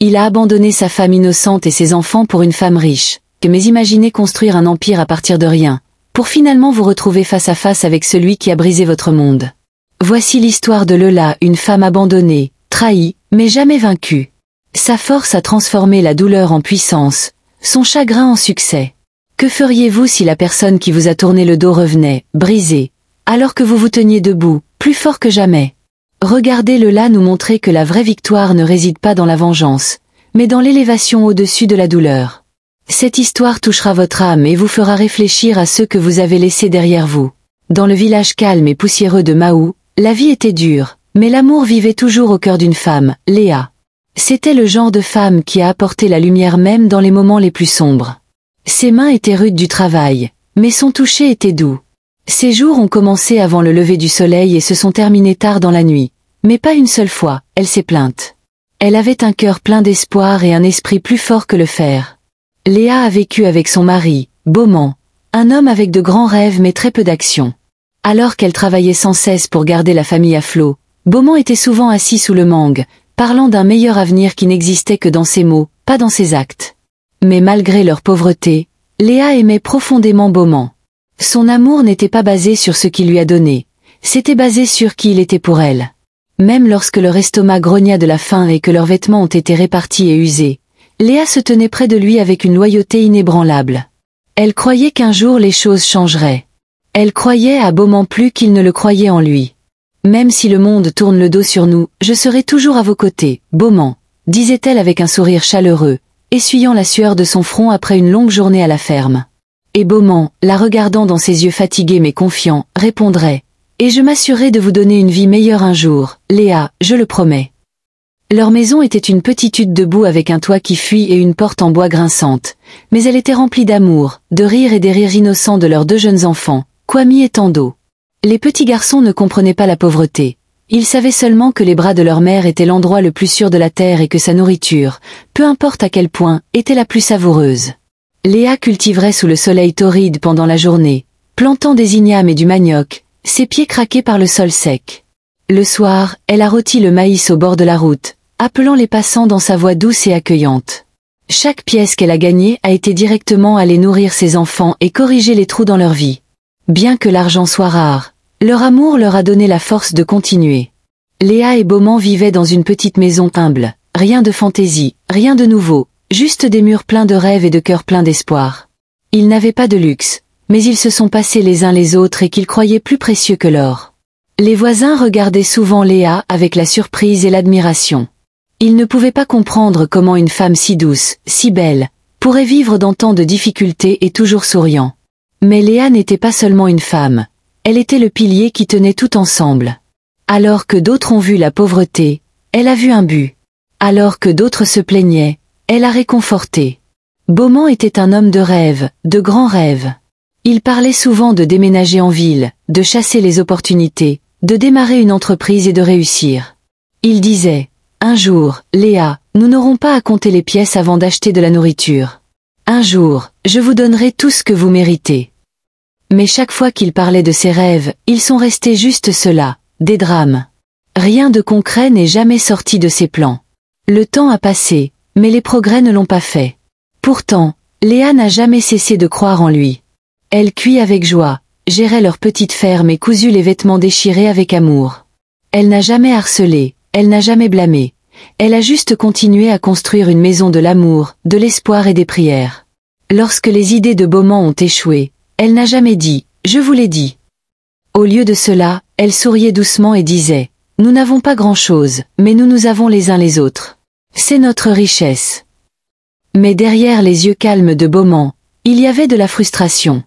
Il a abandonné sa femme innocente et ses enfants pour une femme riche, mais imaginez construire un empire à partir de rien, pour finalement vous retrouver face à face avec celui qui a brisé votre monde. Voici l'histoire de Leila, une femme abandonnée, trahie, mais jamais vaincue. Sa force a transformé la douleur en puissance, son chagrin en succès. Que feriez-vous si la personne qui vous a tourné le dos revenait, brisée, alors que vous vous teniez debout, plus fort que jamais? Regardez Leila nous montrer que la vraie victoire ne réside pas dans la vengeance, mais dans l'élévation au-dessus de la douleur. Cette histoire touchera votre âme et vous fera réfléchir à ceux que vous avez laissés derrière vous. Dans le village calme et poussiéreux de Mahou, la vie était dure, mais l'amour vivait toujours au cœur d'une femme, Léa. C'était le genre de femme qui a apporté la lumière même dans les moments les plus sombres. Ses mains étaient rudes du travail, mais son toucher était doux. Ses jours ont commencé avant le lever du soleil et se sont terminés tard dans la nuit. Mais pas une seule fois, elle s'est plainte. Elle avait un cœur plein d'espoir et un esprit plus fort que le fer. Léa a vécu avec son mari, Beaumont, un homme avec de grands rêves mais très peu d'action. Alors qu'elle travaillait sans cesse pour garder la famille à flot, Beaumont était souvent assis sous le mangue, parlant d'un meilleur avenir qui n'existait que dans ses mots, pas dans ses actes. Mais malgré leur pauvreté, Léa aimait profondément Beaumont. Son amour n'était pas basé sur ce qu'il lui a donné, c'était basé sur qui il était pour elle. Même lorsque leur estomac grogna de la faim et que leurs vêtements ont été répartis et usés, Léa se tenait près de lui avec une loyauté inébranlable. Elle croyait qu'un jour les choses changeraient. Elle croyait à Beaumont plus qu'il ne le croyait en lui. Même si le monde tourne le dos sur nous, je serai toujours à vos côtés, Beaumont, disait-elle avec un sourire chaleureux, essuyant la sueur de son front après une longue journée à la ferme. Et Beaumont, la regardant dans ses yeux fatigués mais confiants, répondrait « Et je m'assurerai de vous donner une vie meilleure un jour, Léa, je le promets. » Leur maison était une petite hutte de boue avec un toit qui fuit et une porte en bois grinçante, mais elle était remplie d'amour, de rire et des rires innocents de leurs deux jeunes enfants, Kwame et Tando. Les petits garçons ne comprenaient pas la pauvreté. Ils savaient seulement que les bras de leur mère étaient l'endroit le plus sûr de la terre et que sa nourriture, peu importe à quel point, était la plus savoureuse. Léa cultiverait sous le soleil torride pendant la journée, plantant des ignames et du manioc, ses pieds craqués par le sol sec. Le soir, elle a rôti le maïs au bord de la route, appelant les passants dans sa voix douce et accueillante. Chaque pièce qu'elle a gagnée a été directement allée nourrir ses enfants et corriger les trous dans leur vie. Bien que l'argent soit rare, leur amour leur a donné la force de continuer. Léa et Beaumont vivaient dans une petite maison humble, rien de fantaisie, rien de nouveau, juste des murs pleins de rêves et de cœurs pleins d'espoir. Ils n'avaient pas de luxe, mais ils se sont passés les uns les autres et qu'ils croyaient plus précieux que l'or. Les voisins regardaient souvent Léa avec la surprise et l'admiration. Ils ne pouvaient pas comprendre comment une femme si douce, si belle, pourrait vivre dans tant de difficultés et toujours souriant. Mais Léa n'était pas seulement une femme, elle était le pilier qui tenait tout ensemble. Alors que d'autres ont vu la pauvreté, elle a vu un but. Alors que d'autres se plaignaient, elle a réconforté. Beaumont était un homme de rêve, de grands rêves. Il parlait souvent de déménager en ville, de chasser les opportunités, de démarrer une entreprise et de réussir. Il disait, « Un jour, Léa, nous n'aurons pas à compter les pièces avant d'acheter de la nourriture. Un jour, je vous donnerai tout ce que vous méritez. » Mais chaque fois qu'il parlait de ses rêves, ils sont restés juste cela, des drames. Rien de concret n'est jamais sorti de ses plans. Le temps a passé, mais les progrès ne l'ont pas fait. Pourtant, Léa n'a jamais cessé de croire en lui. Elle cuit avec joie, gérait leur petite ferme et cousu les vêtements déchirés avec amour. Elle n'a jamais harcelé, elle n'a jamais blâmé. Elle a juste continué à construire une maison de l'amour, de l'espoir et des prières. Lorsque les idées de Beaumont ont échoué, elle n'a jamais dit « je vous l'ai dit ». Au lieu de cela, elle souriait doucement et disait « nous n'avons pas grand-chose, mais nous nous avons les uns les autres. C'est notre richesse ». Mais derrière les yeux calmes de Beaumont, il y avait de la frustration.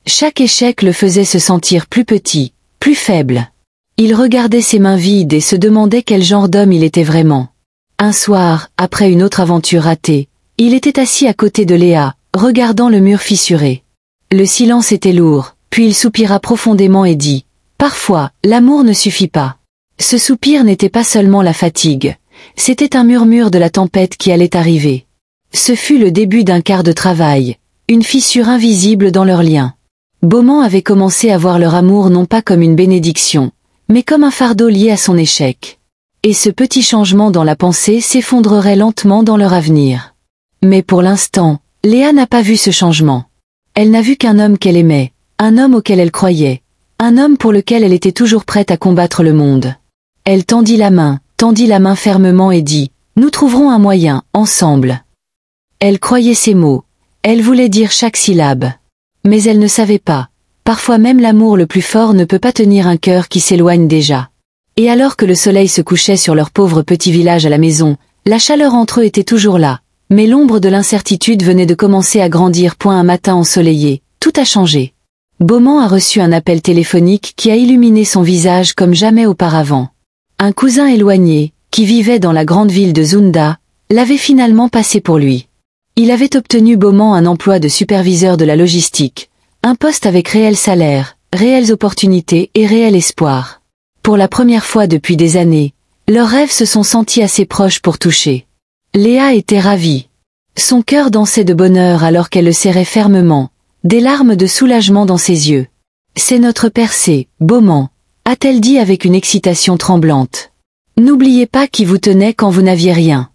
Chaque échec le faisait se sentir plus petit, plus faible. Il regardait ses mains vides et se demandait quel genre d'homme il était vraiment. Un soir, après une autre aventure ratée, il était assis à côté de Léa, regardant le mur fissuré. Le silence était lourd, puis il soupira profondément et dit « Parfois, l'amour ne suffit pas ». Ce soupir n'était pas seulement la fatigue, c'était un murmure de la tempête qui allait arriver. Ce fut le début d'un quart de travail, une fissure invisible dans leur lien. Beaumont avait commencé à voir leur amour non pas comme une bénédiction, mais comme un fardeau lié à son échec. Et ce petit changement dans la pensée s'effondrerait lentement dans leur avenir. Mais pour l'instant, Léa n'a pas vu ce changement. Elle n'a vu qu'un homme qu'elle aimait, un homme auquel elle croyait, un homme pour lequel elle était toujours prête à combattre le monde. Elle tendit la main fermement et dit « Nous trouverons un moyen, ensemble ». Elle croyait ces mots, elle voulait dire chaque syllabe. Mais elle ne savait pas, parfois même l'amour le plus fort ne peut pas tenir un cœur qui s'éloigne déjà. Et alors que le soleil se couchait sur leur pauvre petit village à la maison, la chaleur entre eux était toujours là, mais l'ombre de l'incertitude venait de commencer à grandir. Un matin ensoleillé, tout a changé. Beaumont a reçu un appel téléphonique qui a illuminé son visage comme jamais auparavant. Un cousin éloigné, qui vivait dans la grande ville de Zunda, l'avait finalement passé pour lui. Il avait obtenu Beaumont un emploi de superviseur de la logistique, un poste avec réel salaire, réelles opportunités et réel espoir. Pour la première fois depuis des années, leurs rêves se sont sentis assez proches pour toucher. Léa était ravie. Son cœur dansait de bonheur alors qu'elle le serrait fermement, des larmes de soulagement dans ses yeux. « C'est notre percée, Beaumont », a-t-elle dit avec une excitation tremblante. « N'oubliez pas qui vous tenait quand vous n'aviez rien. »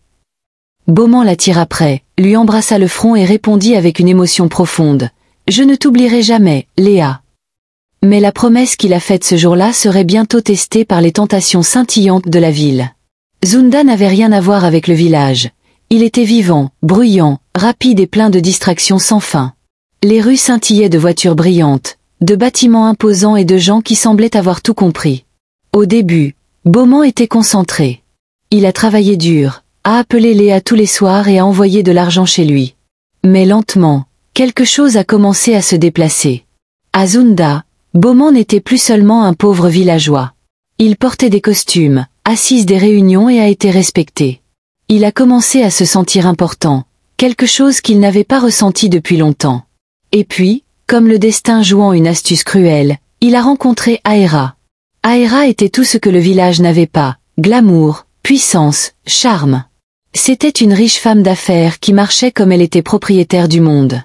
Beaumont la tira près, lui embrassa le front et répondit avec une émotion profonde. « Je ne t'oublierai jamais, Léa. » Mais la promesse qu'il a faite ce jour-là serait bientôt testée par les tentations scintillantes de la ville. Zunda n'avait rien à voir avec le village. Il était vivant, bruyant, rapide et plein de distractions sans fin. Les rues scintillaient de voitures brillantes, de bâtiments imposants et de gens qui semblaient avoir tout compris. Au début, Beaumont était concentré. Il a travaillé dur, a appelé Léa tous les soirs et a envoyé de l'argent chez lui. Mais lentement, quelque chose a commencé à se déplacer. À Zunda, Beaumont n'était plus seulement un pauvre villageois. Il portait des costumes, assise des réunions et a été respecté. Il a commencé à se sentir important, quelque chose qu'il n'avait pas ressenti depuis longtemps. Et puis, comme le destin jouant une astuce cruelle, il a rencontré Aéra. Aéra était tout ce que le village n'avait pas, glamour, puissance, charme. C'était une riche femme d'affaires qui marchait comme elle était propriétaire du monde.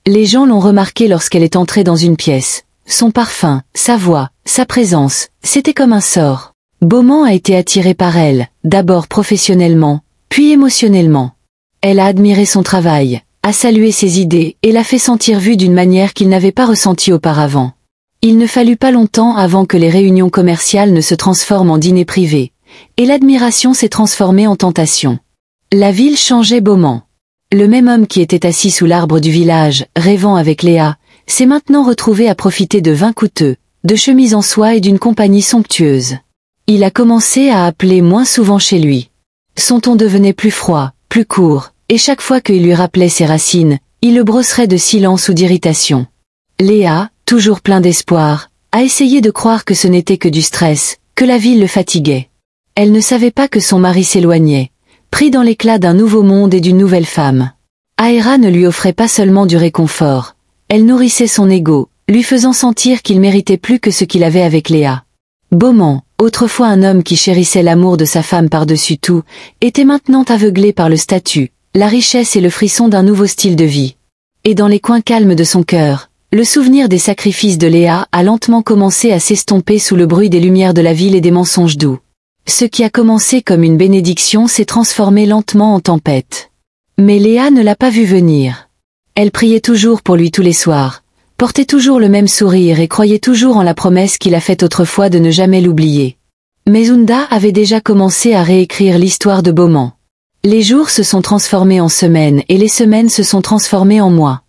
Les gens l'ont remarqué lorsqu'elle est entrée dans une pièce. Son parfum, sa voix, sa présence, c'était comme un sort. Beaumont a été attiré par elle, d'abord professionnellement, puis émotionnellement. Elle a admiré son travail, a salué ses idées et l'a fait sentir vue d'une manière qu'il n'avait pas ressentie auparavant. Il ne fallut pas longtemps avant que les réunions commerciales ne se transforment en dîners privés, et l'admiration s'est transformée en tentation. La ville changeait Beaumont. Le même homme qui était assis sous l'arbre du village, rêvant avec Léa, s'est maintenant retrouvé à profiter de vins coûteux, de chemises en soie et d'une compagnie somptueuse. Il a commencé à appeler moins souvent chez lui. Son ton devenait plus froid, plus court, et chaque fois qu'il lui rappelait ses racines, il le brosserait de silence ou d'irritation. Léa, toujours plein d'espoir, a essayé de croire que ce n'était que du stress, que la ville le fatiguait. Elle ne savait pas que son mari s'éloignait, pris dans l'éclat d'un nouveau monde et d'une nouvelle femme. Aéra ne lui offrait pas seulement du réconfort, elle nourrissait son ego, lui faisant sentir qu'il méritait plus que ce qu'il avait avec Léa. Beaumont, autrefois un homme qui chérissait l'amour de sa femme par-dessus tout, était maintenant aveuglé par le statut, la richesse et le frisson d'un nouveau style de vie. Et dans les coins calmes de son cœur, le souvenir des sacrifices de Léa a lentement commencé à s'estomper sous le bruit des lumières de la ville et des mensonges doux. Ce qui a commencé comme une bénédiction s'est transformé lentement en tempête. Mais Léa ne l'a pas vu venir. Elle priait toujours pour lui tous les soirs, portait toujours le même sourire et croyait toujours en la promesse qu'il a faite autrefois de ne jamais l'oublier. Mais Zunda avait déjà commencé à réécrire l'histoire de Beaumont. Les jours se sont transformés en semaines et les semaines se sont transformées en mois.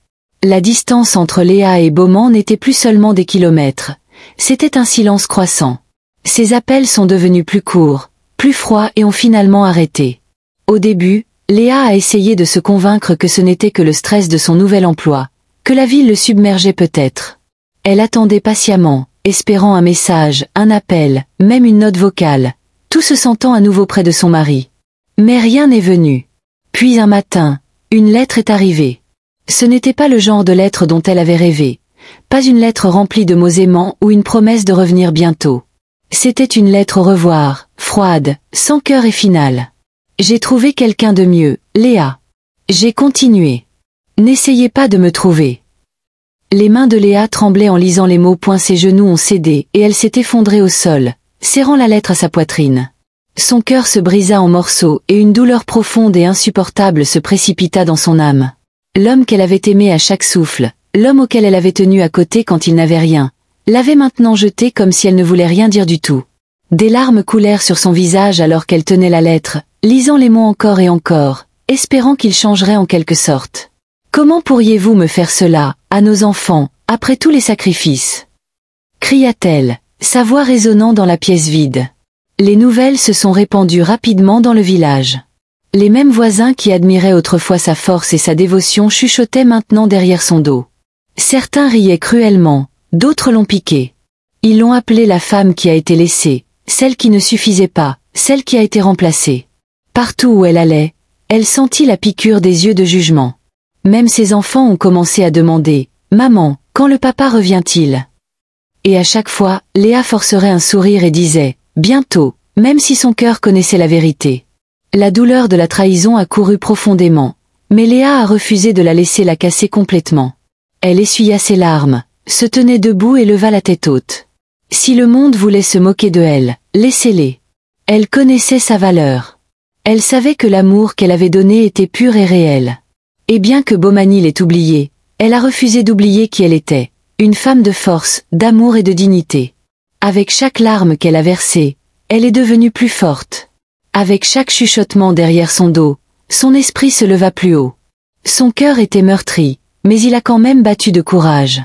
La distance entre Léa et Beaumont n'était plus seulement des kilomètres, c'était un silence croissant. Ses appels sont devenus plus courts, plus froids et ont finalement arrêté. Au début, Léa a essayé de se convaincre que ce n'était que le stress de son nouvel emploi, que la ville le submergeait peut-être. Elle attendait patiemment, espérant un message, un appel, même une note vocale, tout se sentant à nouveau près de son mari. Mais rien n'est venu. Puis un matin, une lettre est arrivée. Ce n'était pas le genre de lettre dont elle avait rêvé, pas une lettre remplie de mots aimants ou une promesse de revenir bientôt. C'était une lettre au revoir, froide, sans cœur et finale. J'ai trouvé quelqu'un de mieux, Léa. J'ai continué. N'essayez pas de me trouver. Les mains de Léa tremblaient en lisant les mots. Ses genoux ont cédé et elle s'est effondrée au sol, serrant la lettre à sa poitrine. Son cœur se brisa en morceaux et une douleur profonde et insupportable se précipita dans son âme. L'homme qu'elle avait aimé à chaque souffle, l'homme auquel elle avait tenu à côté quand il n'avait rien, l'avait maintenant jeté comme si elle ne voulait rien dire du tout. Des larmes coulèrent sur son visage alors qu'elle tenait la lettre, lisant les mots encore et encore, espérant qu'il changerait en quelque sorte. « Comment pourriez-vous me faire cela, à nos enfants, après tous les sacrifices ?» cria-t-elle, sa voix résonnant dans la pièce vide. Les nouvelles se sont répandues rapidement dans le village. Les mêmes voisins qui admiraient autrefois sa force et sa dévotion chuchotaient maintenant derrière son dos. Certains riaient cruellement, d'autres l'ont piquée. Ils l'ont appelée la femme qui a été laissée, celle qui ne suffisait pas, celle qui a été remplacée. Partout où elle allait, elle sentit la piqûre des yeux de jugement. Même ses enfants ont commencé à demander « Maman, quand le papa revient-il ?» Et à chaque fois, Léa forcerait un sourire et disait « Bientôt », même si son cœur connaissait la vérité. La douleur de la trahison a couru profondément, mais Léa a refusé de la laisser la casser complètement. Elle essuya ses larmes, se tenait debout et leva la tête haute. Si le monde voulait se moquer de elle, laissez-les. Elle connaissait sa valeur. Elle savait que l'amour qu'elle avait donné était pur et réel. Et bien que Bomani l'ait oubliée, elle a refusé d'oublier qui elle était, une femme de force, d'amour et de dignité. Avec chaque larme qu'elle a versée, elle est devenue plus forte. Avec chaque chuchotement derrière son dos, son esprit se leva plus haut. Son cœur était meurtri, mais il a quand même battu de courage.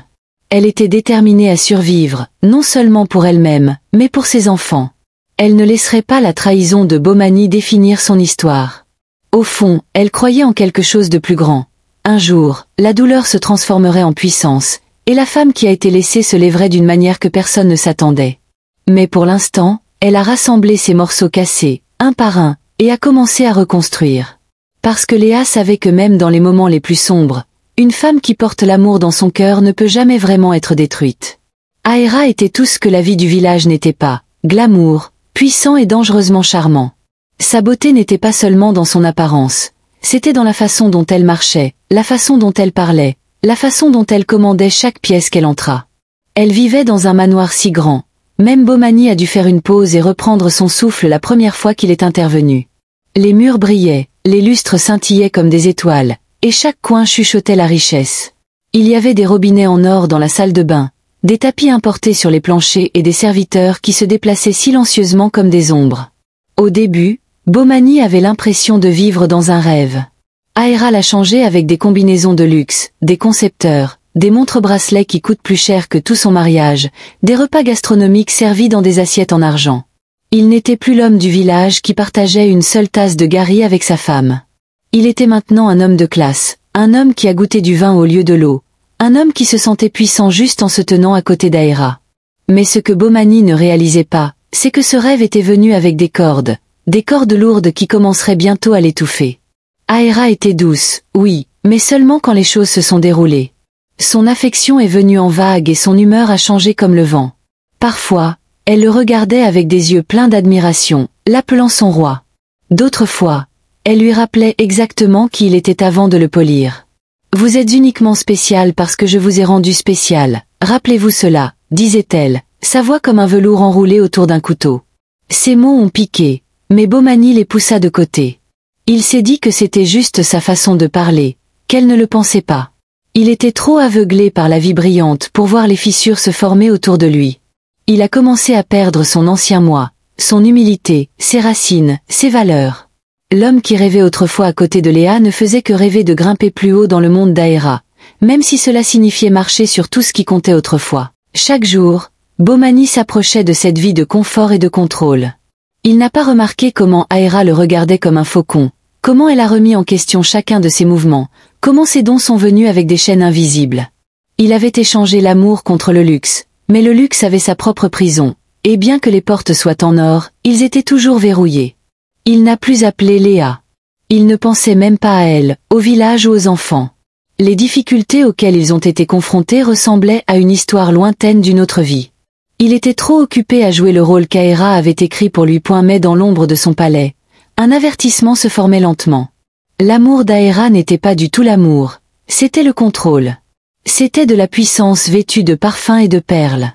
Elle était déterminée à survivre, non seulement pour elle-même, mais pour ses enfants. Elle ne laisserait pas la trahison de Bomani définir son histoire. Au fond, elle croyait en quelque chose de plus grand. Un jour, la douleur se transformerait en puissance, et la femme qui a été laissée se lèverait d'une manière que personne ne s'attendait. Mais pour l'instant, elle a rassemblé ses morceaux cassés, un par un, et a commencé à reconstruire. Parce que Léa savait que même dans les moments les plus sombres, une femme qui porte l'amour dans son cœur ne peut jamais vraiment être détruite. Aéra était tout ce que la vie du village n'était pas, glamour, puissant et dangereusement charmant. Sa beauté n'était pas seulement dans son apparence, c'était dans la façon dont elle marchait, la façon dont elle parlait, la façon dont elle commandait chaque pièce qu'elle entra. Elle vivait dans un manoir si grand, même Bomani a dû faire une pause et reprendre son souffle la première fois qu'il est intervenu. Les murs brillaient, les lustres scintillaient comme des étoiles, et chaque coin chuchotait la richesse. Il y avait des robinets en or dans la salle de bain, des tapis importés sur les planchers et des serviteurs qui se déplaçaient silencieusement comme des ombres. Au début, Bomani avait l'impression de vivre dans un rêve. Aéra l'a changé avec des combinaisons de luxe, des concepteurs, des montres-bracelets qui coûtent plus cher que tout son mariage, des repas gastronomiques servis dans des assiettes en argent. Il n'était plus l'homme du village qui partageait une seule tasse de gari avec sa femme. Il était maintenant un homme de classe, un homme qui a goûté du vin au lieu de l'eau, un homme qui se sentait puissant juste en se tenant à côté d'Aéra. Mais ce que Bomani ne réalisait pas, c'est que ce rêve était venu avec des cordes lourdes qui commenceraient bientôt à l'étouffer. Aéra était douce, oui, mais seulement quand les choses se sont déroulées. Son affection est venue en vagues et son humeur a changé comme le vent. Parfois, elle le regardait avec des yeux pleins d'admiration, l'appelant son roi. D'autres fois, elle lui rappelait exactement qui il était avant de le polir. « Vous êtes uniquement spécial parce que je vous ai rendu spécial, rappelez-vous cela », disait-elle, sa voix comme un velours enroulé autour d'un couteau. Ces mots ont piqué, mais Bomani les poussa de côté. Il s'est dit que c'était juste sa façon de parler, qu'elle ne le pensait pas. Il était trop aveuglé par la vie brillante pour voir les fissures se former autour de lui. Il a commencé à perdre son ancien moi, son humilité, ses racines, ses valeurs. L'homme qui rêvait autrefois à côté de Léa ne faisait que rêver de grimper plus haut dans le monde d'Aéra, même si cela signifiait marcher sur tout ce qui comptait autrefois. Chaque jour, Bomani s'approchait de cette vie de confort et de contrôle. Il n'a pas remarqué comment Aéra le regardait comme un faucon, comment elle a remis en question chacun de ses mouvements, comment ses dons sont venus avec des chaînes invisibles. Il avait échangé l'amour contre le luxe, mais le luxe avait sa propre prison, et bien que les portes soient en or, ils étaient toujours verrouillés. Il n'a plus appelé Léa. Il ne pensait même pas à elle, au village ou aux enfants. Les difficultés auxquelles ils ont été confrontés ressemblaient à une histoire lointaine d'une autre vie. Il était trop occupé à jouer le rôle qu'Aéra avait écrit pour lui. Mais dans l'ombre de son palais, un avertissement se formait lentement. L'amour d'Aéra n'était pas du tout l'amour, c'était le contrôle. C'était de la puissance vêtue de parfums et de perles.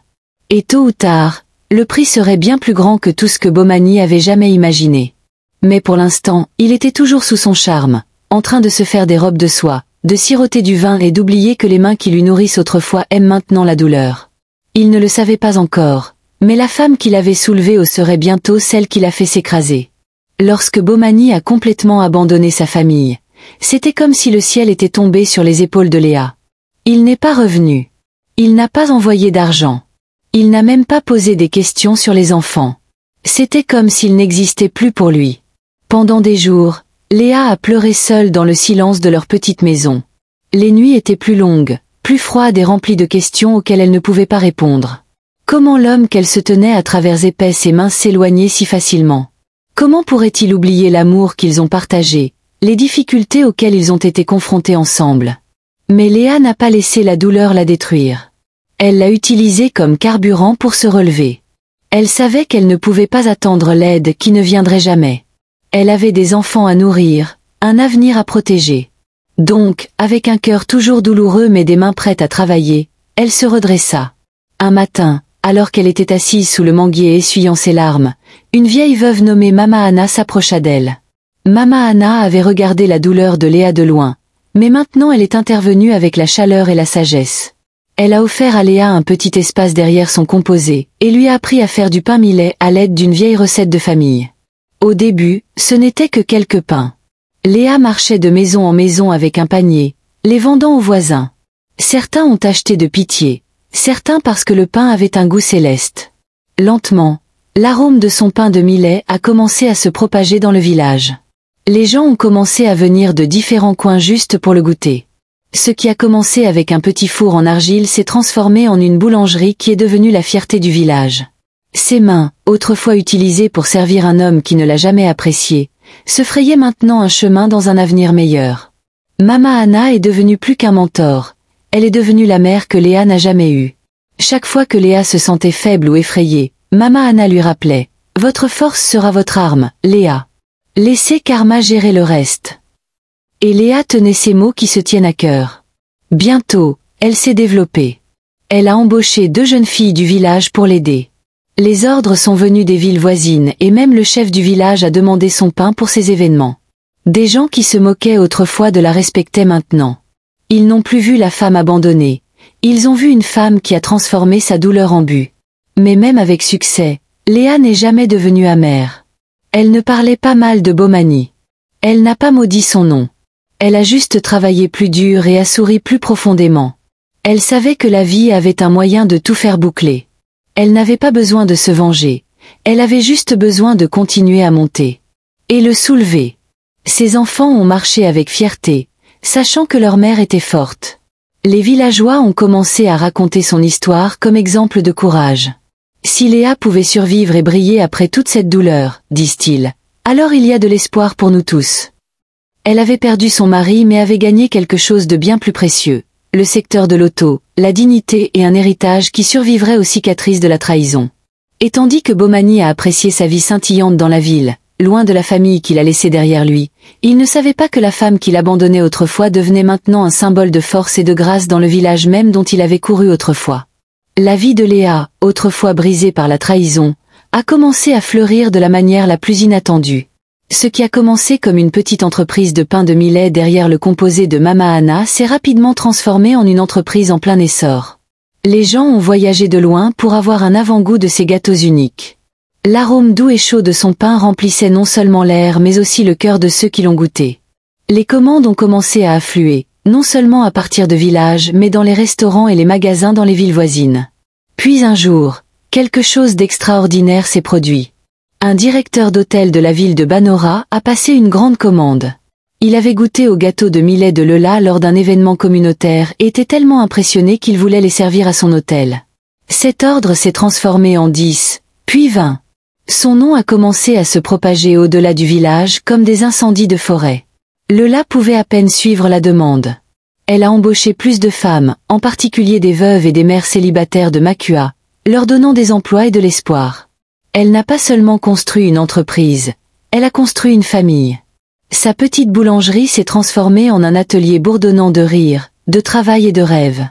Et tôt ou tard, Le prix serait bien plus grand que tout ce que Bomani avait jamais imaginé. Mais pour l'instant, il était toujours sous son charme, en train de se faire des robes de soie, de siroter du vin et d'oublier que les mains qui lui nourrissent autrefois aiment maintenant la douleur. Il ne le savait pas encore, mais la femme qui l'avait soulevé serait bientôt celle qui l'a fait s'écraser. Lorsque Bomani a complètement abandonné sa famille, c'était comme si le ciel était tombé sur les épaules de Léa. Il n'est pas revenu. Il n'a pas envoyé d'argent. Il n'a même pas posé des questions sur les enfants. C'était comme s'il n'existait plus pour lui. Pendant des jours, Léa a pleuré seule dans le silence de leur petite maison. Les nuits étaient plus longues, plus froide et remplie de questions auxquelles elle ne pouvait pas répondre. Comment l'homme qu'elle se tenait à travers épaisses et minces s'éloignait si facilement? Comment pourrait-il oublier l'amour qu'ils ont partagé, les difficultés auxquelles ils ont été confrontés ensemble? Mais Léa n'a pas laissé la douleur la détruire. Elle l'a utilisée comme carburant pour se relever. Elle savait qu'elle ne pouvait pas attendre l'aide qui ne viendrait jamais. Elle avait des enfants à nourrir, un avenir à protéger. Donc, avec un cœur toujours douloureux mais des mains prêtes à travailler, elle se redressa. Un matin, alors qu'elle était assise sous le manguier essuyant ses larmes, une vieille veuve nommée Mama Anna s'approcha d'elle. Mama Anna avait regardé la douleur de Léa de loin, mais maintenant elle est intervenue avec la chaleur et la sagesse. Elle a offert à Léa un petit espace derrière son composé, et lui a appris à faire du pain millet à l'aide d'une vieille recette de famille. Au début, ce n'était que quelques pains. Léa marchait de maison en maison avec un panier, les vendant aux voisins. Certains ont acheté de pitié, certains parce que le pain avait un goût céleste. Lentement, l'arôme de son pain de millet a commencé à se propager dans le village. Les gens ont commencé à venir de différents coins juste pour le goûter. Ce qui a commencé avec un petit four en argile s'est transformé en une boulangerie qui est devenue la fierté du village. Ses mains, autrefois utilisées pour servir un homme qui ne l'a jamais apprécié, se frayaient maintenant un chemin dans un avenir meilleur. Mama Anna est devenue plus qu'un mentor, elle est devenue la mère que Léa n'a jamais eue. Chaque fois que Léa se sentait faible ou effrayée, Mama Anna lui rappelait « Votre force sera votre arme, Léa. Laissez Karma gérer le reste. » Et Léa tenait ces mots qui se tiennent à cœur. Bientôt, elle s'est développée. Elle a embauché 2 jeunes filles du village pour l'aider. Les ordres sont venus des villes voisines et même le chef du village a demandé son pain pour ces événements. Des gens qui se moquaient autrefois de la respectaient maintenant. Ils n'ont plus vu la femme abandonnée. Ils ont vu une femme qui a transformé sa douleur en but. Mais même avec succès, Léa n'est jamais devenue amère. Elle ne parlait pas mal de Bomani. Elle n'a pas maudit son nom. Elle a juste travaillé plus dur et a souri plus profondément. Elle savait que la vie avait un moyen de tout faire boucler. Elle n'avait pas besoin de se venger, elle avait juste besoin de continuer à monter. Et le soulever. Ses enfants ont marché avec fierté, sachant que leur mère était forte. Les villageois ont commencé à raconter son histoire comme exemple de courage. Si Léa pouvait survivre et briller après toute cette douleur, disent-ils, alors il y a de l'espoir pour nous tous. Elle avait perdu son mari mais avait gagné quelque chose de bien plus précieux. Le secteur de l'auto, la dignité et un héritage qui survivrait aux cicatrices de la trahison. Et tandis que Bomani a apprécié sa vie scintillante dans la ville, loin de la famille qu'il a laissée derrière lui, il ne savait pas que la femme qu'il abandonnait autrefois devenait maintenant un symbole de force et de grâce dans le village même dont il avait couru autrefois. La vie de Léa, autrefois brisée par la trahison, a commencé à fleurir de la manière la plus inattendue. Ce qui a commencé comme une petite entreprise de pain de millet derrière le composé de Mama Anna s'est rapidement transformé en une entreprise en plein essor. Les gens ont voyagé de loin pour avoir un avant-goût de ces gâteaux uniques. L'arôme doux et chaud de son pain remplissait non seulement l'air mais aussi le cœur de ceux qui l'ont goûté. Les commandes ont commencé à affluer, non seulement à partir de villages mais dans les restaurants et les magasins dans les villes voisines. Puis un jour, quelque chose d'extraordinaire s'est produit. Un directeur d'hôtel de la ville de Banora a passé une grande commande. Il avait goûté au gâteau de millet de Lola lors d'un événement communautaire et était tellement impressionné qu'il voulait les servir à son hôtel. Cet ordre s'est transformé en 10, puis 20. Son nom a commencé à se propager au-delà du village comme des incendies de forêt. Lola pouvait à peine suivre la demande. Elle a embauché plus de femmes, en particulier des veuves et des mères célibataires de Makua, leur donnant des emplois et de l'espoir. Elle n'a pas seulement construit une entreprise, elle a construit une famille. Sa petite boulangerie s'est transformée en un atelier bourdonnant de rire, de travail et de rêve.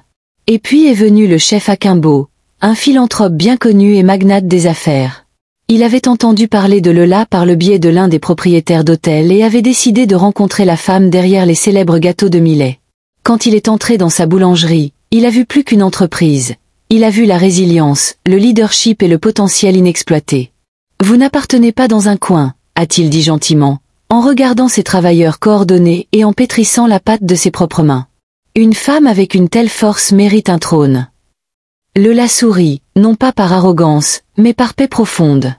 Et puis est venu le chef Akimbo. un philanthrope bien connu et magnate des affaires. Il avait entendu parler de Lola par le biais de l'un des propriétaires d'hôtels et avait décidé de rencontrer la femme derrière les célèbres gâteaux de Millet. Quand il est entré dans sa boulangerie, il a vu plus qu'une entreprise. Il a vu la résilience, le leadership et le potentiel inexploité. « Vous n'appartenez pas dans un coin », a-t-il dit gentiment, en regardant ses travailleurs coordonnés et en pétrissant la pâte de ses propres mains. Une femme avec une telle force mérite un trône. Lola sourit, non pas par arrogance, mais par paix profonde.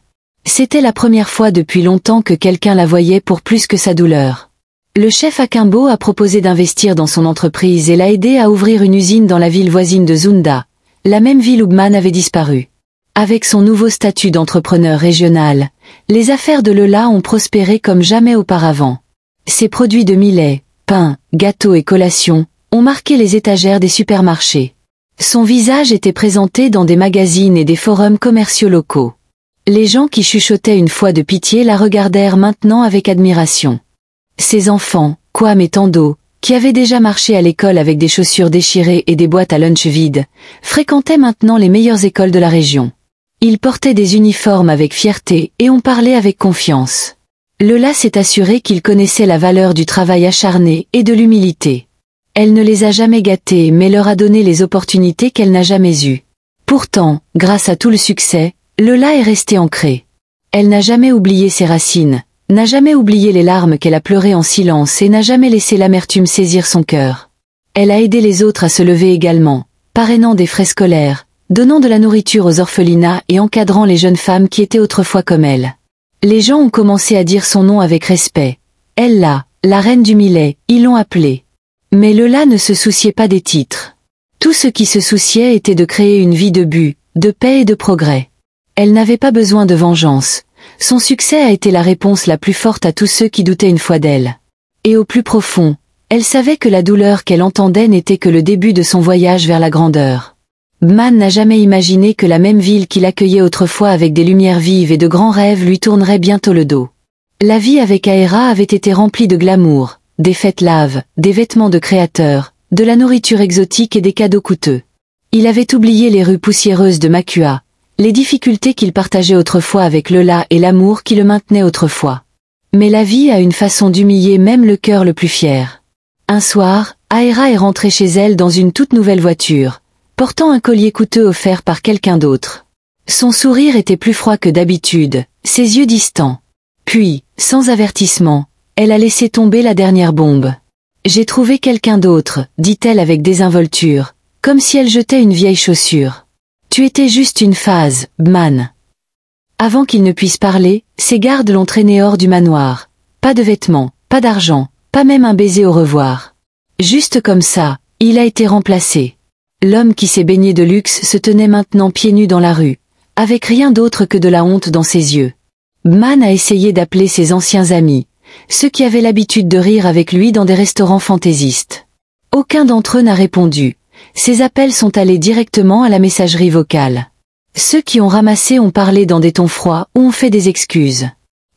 C'était la première fois depuis longtemps que quelqu'un la voyait pour plus que sa douleur. Le chef Akimbo a proposé d'investir dans son entreprise et l'a aidé à ouvrir une usine dans la ville voisine de Zunda, la même ville où Bman avait disparu. Avec son nouveau statut d'entrepreneur régional, les affaires de Lola ont prospéré comme jamais auparavant. Ses produits de Millet, pain, gâteaux et collations, ont marqué les étagères des supermarchés. Son visage était présenté dans des magazines et des forums commerciaux locaux. Les gens qui chuchotaient une fois de pitié la regardèrent maintenant avec admiration. Ses enfants, Kwame et Tando, qui avaient déjà marché à l'école avec des chaussures déchirées et des boîtes à lunch vides, fréquentaient maintenant les meilleures écoles de la région. Ils portaient des uniformes avec fierté et ont parlé avec confiance. Lola s'est assurée qu'ils connaissaient la valeur du travail acharné et de l'humilité. Elle ne les a jamais gâtés mais leur a donné les opportunités qu'elle n'a jamais eues. Pourtant, grâce à tout le succès, Lola est restée ancrée. Elle n'a jamais oublié ses racines, n'a jamais oublié les larmes qu'elle a pleurées en silence et n'a jamais laissé l'amertume saisir son cœur. Elle a aidé les autres à se lever également, parrainant des frais scolaires, donnant de la nourriture aux orphelinats et encadrant les jeunes femmes qui étaient autrefois comme elle. Les gens ont commencé à dire son nom avec respect. Elle là, la reine du Millet, ils l'ont appelée. Mais Lola ne se souciait pas des titres. Tout ce qui se souciait était de créer une vie de but, de paix et de progrès. Elle n'avait pas besoin de vengeance. Son succès a été la réponse la plus forte à tous ceux qui doutaient une fois d'elle. Et au plus profond, elle savait que la douleur qu'elle entendait n'était que le début de son voyage vers la grandeur. Bman n'a jamais imaginé que la même ville qui l'accueillait autrefois avec des lumières vives et de grands rêves lui tournerait bientôt le dos. La vie avec Aera avait été remplie de glamour, des fêtes laves, des vêtements de créateurs, de la nourriture exotique et des cadeaux coûteux. Il avait oublié les rues poussiéreuses de Makua, les difficultés qu'il partageait autrefois avec Lola et l'amour qui le maintenait autrefois. Mais la vie a une façon d'humilier même le cœur le plus fier. Un soir, Aera est rentrée chez elle dans une toute nouvelle voiture, portant un collier coûteux offert par quelqu'un d'autre. Son sourire était plus froid que d'habitude, ses yeux distants. Puis, sans avertissement, elle a laissé tomber la dernière bombe. « J'ai trouvé quelqu'un d'autre », dit-elle avec désinvolture, comme si elle jetait une vieille chaussure. « Tu étais juste une phase, Bman. » Avant qu'il ne puisse parler, ses gardes l'ont traîné hors du manoir. Pas de vêtements, pas d'argent, pas même un baiser au revoir. Juste comme ça, il a été remplacé. L'homme qui s'est baigné de luxe se tenait maintenant pieds nus dans la rue, avec rien d'autre que de la honte dans ses yeux. Bman a essayé d'appeler ses anciens amis, ceux qui avaient l'habitude de rire avec lui dans des restaurants fantaisistes. Aucun d'entre eux n'a répondu. Ses appels sont allés directement à la messagerie vocale. Ceux qui ont ramassé ont parlé dans des tons froids ou ont fait des excuses.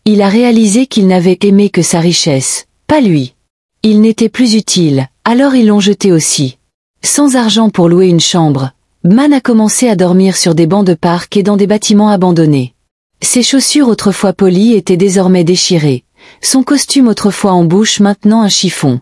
Il a réalisé qu'il n'avait aimé que sa richesse, pas lui. Il n'était plus utile, alors ils l'ont jeté aussi. Sans argent pour louer une chambre, Bman a commencé à dormir sur des bancs de parc et dans des bâtiments abandonnés. Ses chaussures autrefois polies étaient désormais déchirées, son costume autrefois en bouche maintenant un chiffon.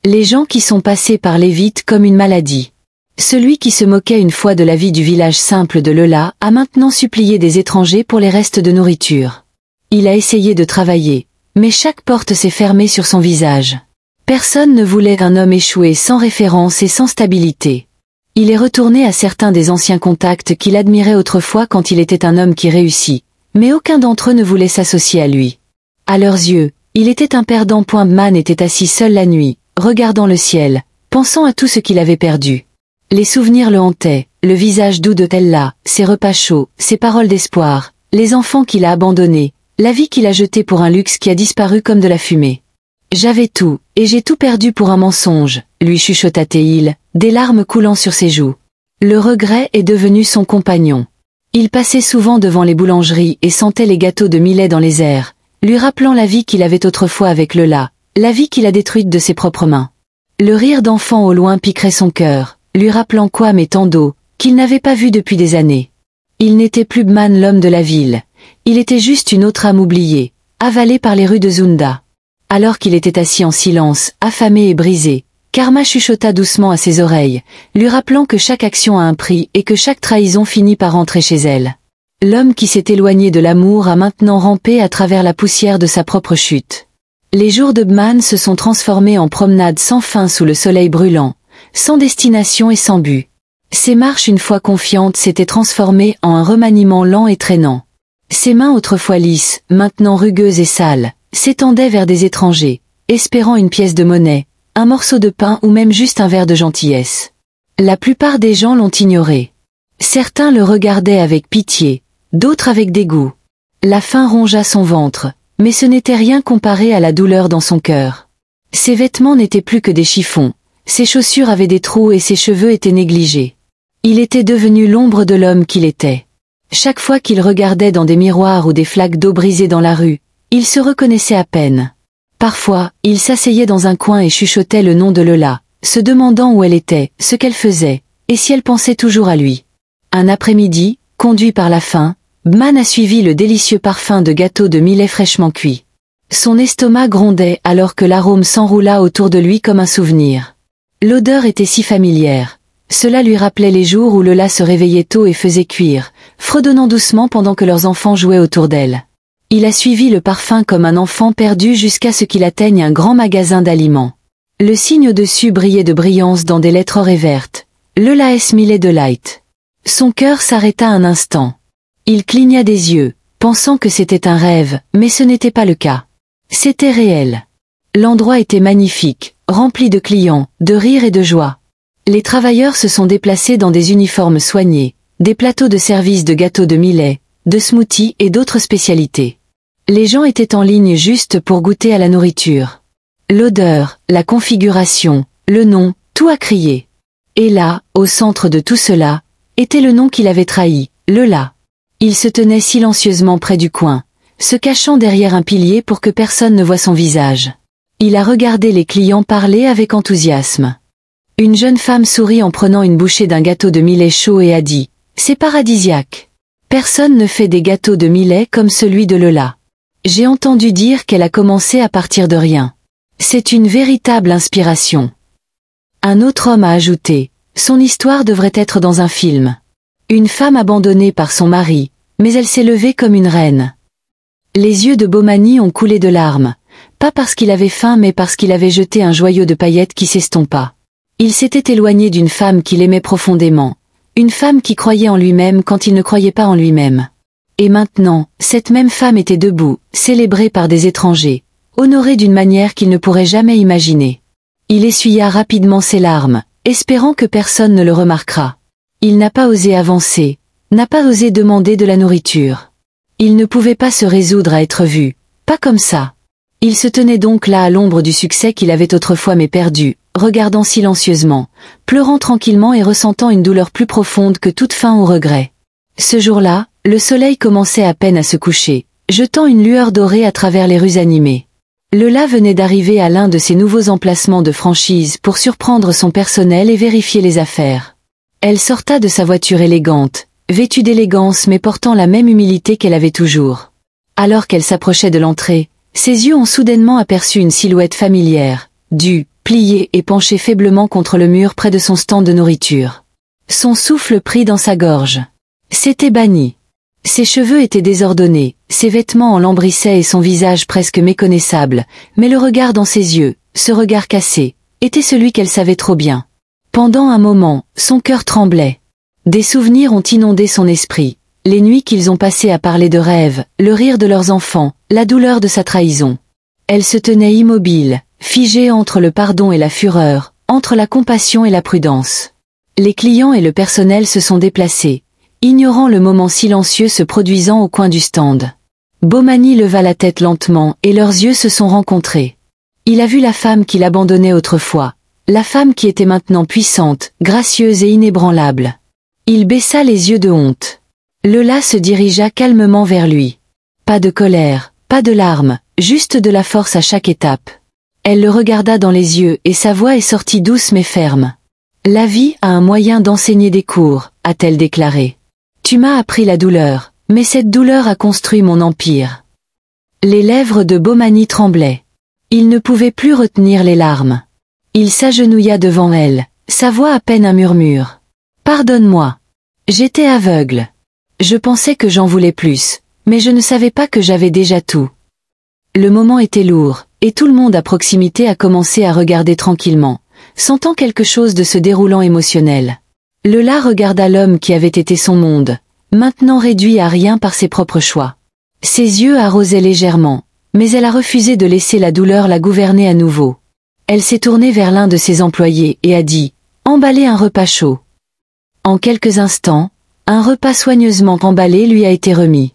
Les gens qui sont passés par l'évitent comme une maladie. Celui qui se moquait une fois de la vie du village simple de Lola a maintenant supplié des étrangers pour les restes de nourriture. Il a essayé de travailler, mais chaque porte s'est fermée sur son visage. Personne ne voulait un homme échoué sans référence et sans stabilité. Il est retourné à certains des anciens contacts qu'il admirait autrefois quand il était un homme qui réussit, mais aucun d'entre eux ne voulait s'associer à lui. À leurs yeux, il était un perdant. Bman était assis seul la nuit, regardant le ciel, pensant à tout ce qu'il avait perdu. Les souvenirs le hantaient, le visage doux de Tella, ses repas chauds, ses paroles d'espoir, les enfants qu'il a abandonnés, la vie qu'il a jetée pour un luxe qui a disparu comme de la fumée. « J'avais tout, et j'ai tout perdu pour un mensonge », lui chuchota-t-il, des larmes coulant sur ses joues. Le regret est devenu son compagnon. Il passait souvent devant les boulangeries et sentait les gâteaux de Millet dans les airs, lui rappelant la vie qu'il avait autrefois avec Lola, la vie qu'il a détruite de ses propres mains. Le rire d'enfant au loin piquerait son cœur, lui rappelant Kwame et Tando, qu'il n'avait pas vu depuis des années. Il n'était plus Bman l'homme de la ville, il était juste une autre âme oubliée, avalée par les rues de Zunda. Alors qu'il était assis en silence, affamé et brisé, Karma chuchota doucement à ses oreilles, lui rappelant que chaque action a un prix et que chaque trahison finit par rentrer chez elle. L'homme qui s'est éloigné de l'amour a maintenant rampé à travers la poussière de sa propre chute. Les jours de Bman se sont transformés en promenades sans fin sous le soleil brûlant, sans destination et sans but. Ses marches une fois confiantes s'étaient transformées en un remaniement lent et traînant. Ses mains autrefois lisses, maintenant rugueuses et sales, s'étendaient vers des étrangers, espérant une pièce de monnaie, un morceau de pain ou même juste un verre de gentillesse. La plupart des gens l'ont ignoré. Certains le regardaient avec pitié, d'autres avec dégoût. La faim rongea son ventre, mais ce n'était rien comparé à la douleur dans son cœur. Ses vêtements n'étaient plus que des chiffons, ses chaussures avaient des trous et ses cheveux étaient négligés. Il était devenu l'ombre de l'homme qu'il était. Chaque fois qu'il regardait dans des miroirs ou des flaques d'eau brisées dans la rue, il se reconnaissait à peine. Parfois, il s'asseyait dans un coin et chuchotait le nom de Lola, se demandant où elle était, ce qu'elle faisait, et si elle pensait toujours à lui. Un après-midi, conduit par la faim, Bman a suivi le délicieux parfum de gâteau de millet fraîchement cuit. Son estomac grondait alors que l'arôme s'enroula autour de lui comme un souvenir. L'odeur était si familière. Cela lui rappelait les jours où Lola se réveillait tôt et faisait cuire, fredonnant doucement pendant que leurs enfants jouaient autour d'elle. Il a suivi le parfum comme un enfant perdu jusqu'à ce qu'il atteigne un grand magasin d'aliments. Le signe au-dessus brillait de brillance dans des lettres or et vertes. Lola S. Millet Delight. Son cœur s'arrêta un instant. Il cligna des yeux, pensant que c'était un rêve, mais ce n'était pas le cas. C'était réel. L'endroit était magnifique, rempli de clients, de rires et de joie. Les travailleurs se sont déplacés dans des uniformes soignés, des plateaux de service de gâteaux de millet, de smoothies et d'autres spécialités. Les gens étaient en ligne juste pour goûter à la nourriture. L'odeur, la configuration, le nom, tout a crié. Et là, au centre de tout cela, était le nom qu'il avait trahi, Lola. Il se tenait silencieusement près du coin, se cachant derrière un pilier pour que personne ne voie son visage. Il a regardé les clients parler avec enthousiasme. Une jeune femme sourit en prenant une bouchée d'un gâteau de millet chaud et a dit « C'est paradisiaque. Personne ne fait des gâteaux de millet comme celui de Lola. J'ai entendu dire qu'elle a commencé à partir de rien. C'est une véritable inspiration. » Un autre homme a ajouté « Son histoire devrait être dans un film. Une femme abandonnée par son mari, mais elle s'est levée comme une reine. » Les yeux de Bomani ont coulé de larmes, pas parce qu'il avait faim mais parce qu'il avait jeté un joyau de paillettes qui s'estompa. Il s'était éloigné d'une femme qu'il aimait profondément, une femme qui croyait en lui-même quand il ne croyait pas en lui-même. Et maintenant, cette même femme était debout, célébrée par des étrangers, honorée d'une manière qu'il ne pourrait jamais imaginer. Il essuya rapidement ses larmes, espérant que personne ne le remarquera. Il n'a pas osé avancer, n'a pas osé demander de la nourriture. Il ne pouvait pas se résoudre à être vu, pas comme ça. Il se tenait donc là à l'ombre du succès qu'il avait autrefois mais perdu, regardant silencieusement, pleurant tranquillement et ressentant une douleur plus profonde que toute faim ou regret. Ce jour-là, le soleil commençait à peine à se coucher, jetant une lueur dorée à travers les rues animées. Lola venait d'arriver à l'un de ses nouveaux emplacements de franchise pour surprendre son personnel et vérifier les affaires. Elle sorta de sa voiture élégante, vêtue d'élégance mais portant la même humilité qu'elle avait toujours. Alors qu'elle s'approchait de l'entrée, ses yeux ont soudainement aperçu une silhouette familière, pliée et penchée faiblement contre le mur près de son stand de nourriture. Son souffle prit dans sa gorge. C'était Bani. Ses cheveux étaient désordonnés, ses vêtements en lambrissaient et son visage presque méconnaissable, mais le regard dans ses yeux, ce regard cassé, était celui qu'elle savait trop bien. Pendant un moment, son cœur tremblait. Des souvenirs ont inondé son esprit, les nuits qu'ils ont passées à parler de rêves, le rire de leurs enfants, la douleur de sa trahison. Elle se tenait immobile, figée entre le pardon et la fureur, entre la compassion et la prudence. Les clients et le personnel se sont déplacés, ignorant le moment silencieux se produisant au coin du stand. Bomani leva la tête lentement et leurs yeux se sont rencontrés. Il a vu la femme qu'il abandonnait autrefois, la femme qui était maintenant puissante, gracieuse et inébranlable. Il baissa les yeux de honte. Lola se dirigea calmement vers lui. Pas de colère, pas de larmes, juste de la force à chaque étape. Elle le regarda dans les yeux et sa voix est sortie douce mais ferme. « La vie a un moyen d'enseigner des cours, a-t-elle déclaré. Tu m'as appris la douleur, mais cette douleur a construit mon empire. Les lèvres de Bomani tremblaient. Il ne pouvait plus retenir les larmes. Il s'agenouilla devant elle, sa voix à peine un murmure. Pardonne-moi. J'étais aveugle. Je pensais que j'en voulais plus, mais je ne savais pas que j'avais déjà tout. Le moment était lourd, et tout le monde à proximité a commencé à regarder tranquillement, sentant quelque chose de se déroulant émotionnel. Lola regarda l'homme qui avait été son monde, maintenant réduit à rien par ses propres choix. Ses yeux arrosaient légèrement, mais elle a refusé de laisser la douleur la gouverner à nouveau. Elle s'est tournée vers l'un de ses employés et a dit « Emballez un repas chaud ». En quelques instants, un repas soigneusement emballé lui a été remis.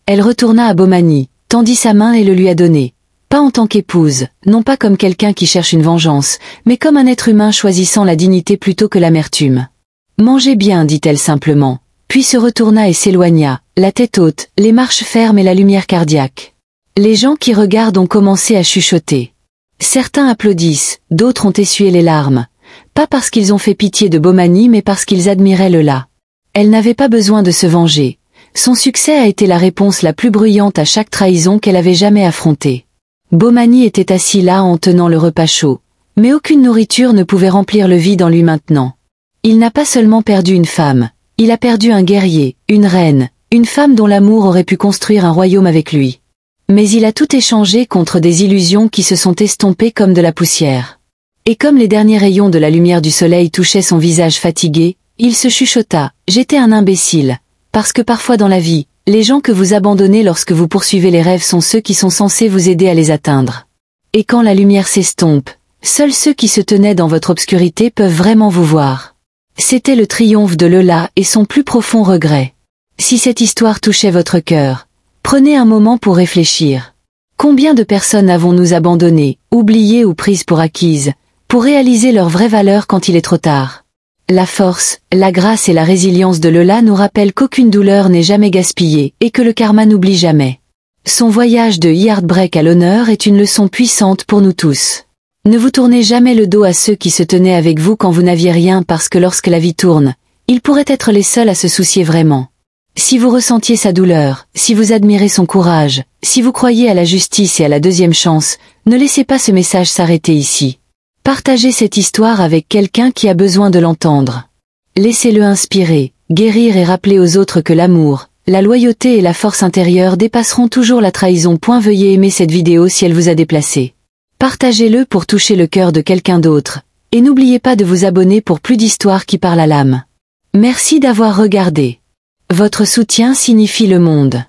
Elle retourna à Bomani, tendit sa main et le lui a donné. Pas en tant qu'épouse, non pas comme quelqu'un qui cherche une vengeance, mais comme un être humain choisissant la dignité plutôt que l'amertume. « Mangez bien, dit-elle simplement, puis se retourna et s'éloigna, la tête haute, les marches fermes et la lumière cardiaque. Les gens qui regardent ont commencé à chuchoter. Certains applaudissent, d'autres ont essuyé les larmes, pas parce qu'ils ont fait pitié de Bomani mais parce qu'ils admiraient Lola. Elle n'avait pas besoin de se venger. Son succès a été la réponse la plus bruyante à chaque trahison qu'elle avait jamais affrontée. Bomani était assis là en tenant le repas chaud, mais aucune nourriture ne pouvait remplir le vide en lui maintenant. Il n'a pas seulement perdu une femme, il a perdu un guerrier, une reine, une femme dont l'amour aurait pu construire un royaume avec lui. Mais il a tout échangé contre des illusions qui se sont estompées comme de la poussière. Et comme les derniers rayons de la lumière du soleil touchaient son visage fatigué, il se chuchota, « J'étais un imbécile. » Parce que parfois dans la vie, les gens que vous abandonnez lorsque vous poursuivez les rêves sont ceux qui sont censés vous aider à les atteindre. Et quand la lumière s'estompe, seuls ceux qui se tenaient dans votre obscurité peuvent vraiment vous voir. C'était le triomphe de Lola et son plus profond regret. Si cette histoire touchait votre cœur, prenez un moment pour réfléchir. Combien de personnes avons-nous abandonnées, oubliées ou prises pour acquises, pour réaliser leur vraie valeur quand il est trop tard? La force, la grâce et la résilience de Lola nous rappellent qu'aucune douleur n'est jamais gaspillée et que le karma n'oublie jamais. Son voyage de heartbreak à l'honneur est une leçon puissante pour nous tous. Ne vous tournez jamais le dos à ceux qui se tenaient avec vous quand vous n'aviez rien parce que lorsque la vie tourne, ils pourraient être les seuls à se soucier vraiment. Si vous ressentiez sa douleur, si vous admirez son courage, si vous croyez à la justice et à la deuxième chance, ne laissez pas ce message s'arrêter ici. Partagez cette histoire avec quelqu'un qui a besoin de l'entendre. Laissez-le inspirer, guérir et rappeler aux autres que l'amour, la loyauté et la force intérieure dépasseront toujours la trahison. Veuillez aimer cette vidéo si elle vous a déplacé. Partagez-le pour toucher le cœur de quelqu'un d'autre, et n'oubliez pas de vous abonner pour plus d'histoires qui parlent à l'âme. Merci d'avoir regardé. Votre soutien signifie le monde.